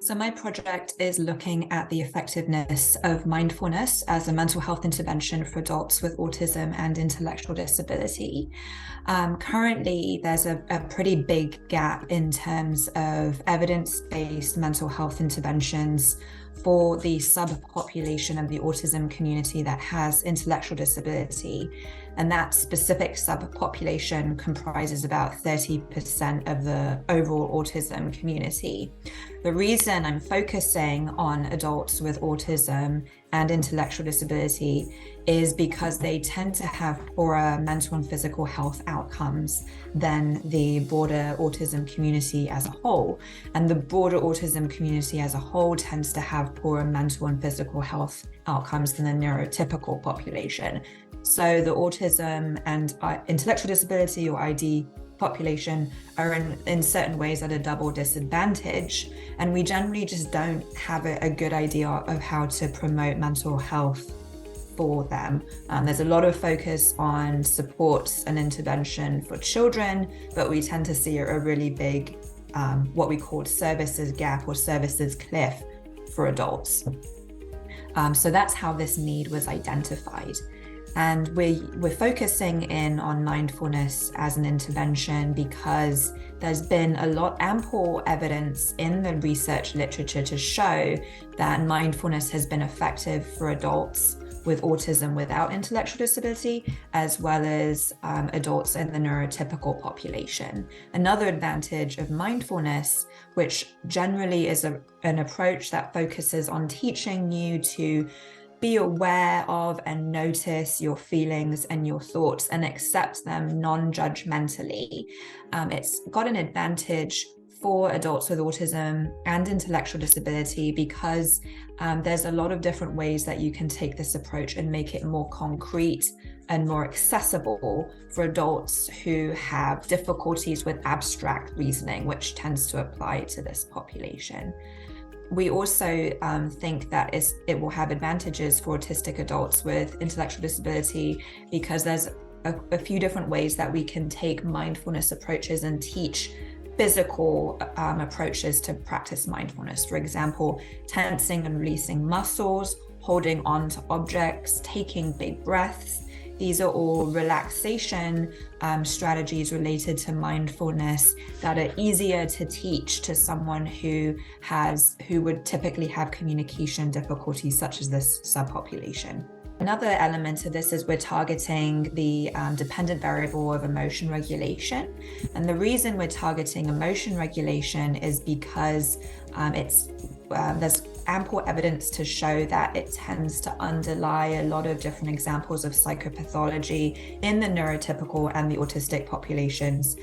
So my project is looking at the effectiveness of mindfulness as a mental health intervention for adults with autism and intellectual disability. Currently, there's a pretty big gap in terms of evidence-based mental health interventions for the subpopulation of the autism community that has intellectual disability. And that specific subpopulation comprises about 30% of the overall autism community. The reason I'm focusing on adults with autism and intellectual disability is because they tend to have poorer mental and physical health outcomes than the broader autism community as a whole. And the broader autism community as a whole tends to have poorer mental and physical health outcomes than the neurotypical population. So the autism and intellectual disability, or ID, population are in certain ways at a double disadvantage, and we generally just don't have a good idea of how to promote mental health for them. There's a lot of focus on supports and intervention for children, but we tend to see a really big what we call services gap or services cliff for adults. So that's how this need was identified. And we're focusing in on mindfulness as an intervention because there's been ample evidence in the research literature to show that mindfulness has been effective for adults with autism without intellectual disability, as well as adults in the neurotypical population. Another advantage of mindfulness, which generally is an approach that focuses on teaching you to be aware of and notice your feelings and your thoughts and accept them non-judgmentally. It's got an advantage for adults with autism and intellectual disability because there's a lot of different ways that you can take this approach and make it more concrete and more accessible for adults who have difficulties with abstract reasoning, which tends to apply to this population. We also think that it will have advantages for autistic adults with intellectual disability because there's a few different ways that we can take mindfulness approaches and teach physical approaches to practice mindfulness. For example, tensing and releasing muscles, holding on to objects, taking big breaths. These are all relaxation strategies related to mindfulness that are easier to teach to someone who would typically have communication difficulties, such as this subpopulation. Another element of this is we're targeting the dependent variable of emotion regulation. And the reason we're targeting emotion regulation is because there's ample evidence to show that it tends to underlie a lot of different examples of psychopathology in the neurotypical and the autistic populations,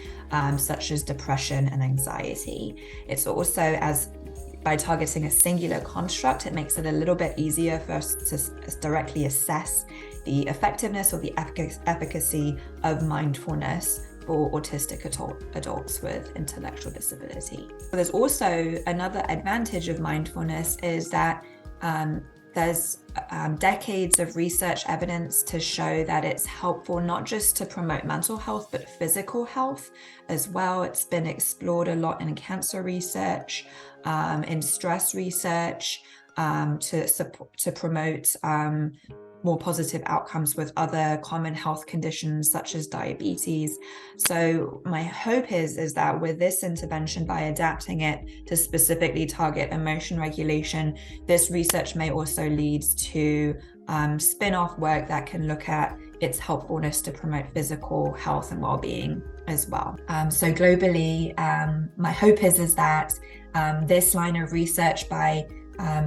such as depression and anxiety. It's also, by targeting a singular construct, it makes it a little bit easier for us to directly assess the effectiveness or the efficacy of mindfulness for autistic adults with intellectual disability. There's also another advantage of mindfulness is that there's decades of research evidence to show that it's helpful not just to promote mental health, but physical health as well. It's been explored a lot in cancer research, in stress research, to promote more positive outcomes with other common health conditions such as diabetes. So my hope is that with this intervention, by adapting it to specifically target emotion regulation, this research may also lead to spin-off work that can look at its helpfulness to promote physical health and well-being as well. So globally, my hope is that this line of research, by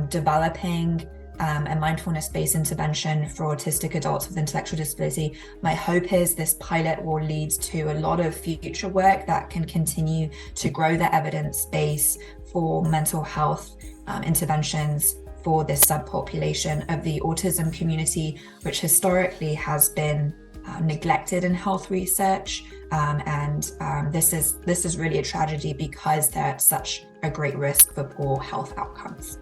developing a mindfulness-based intervention for autistic adults with intellectual disability, my hope is this pilot will lead to a lot of future work that can continue to grow the evidence base for mental health interventions for this subpopulation of the autism community, which historically has been neglected in health research. This is really a tragedy because they're at such a great risk for poor health outcomes.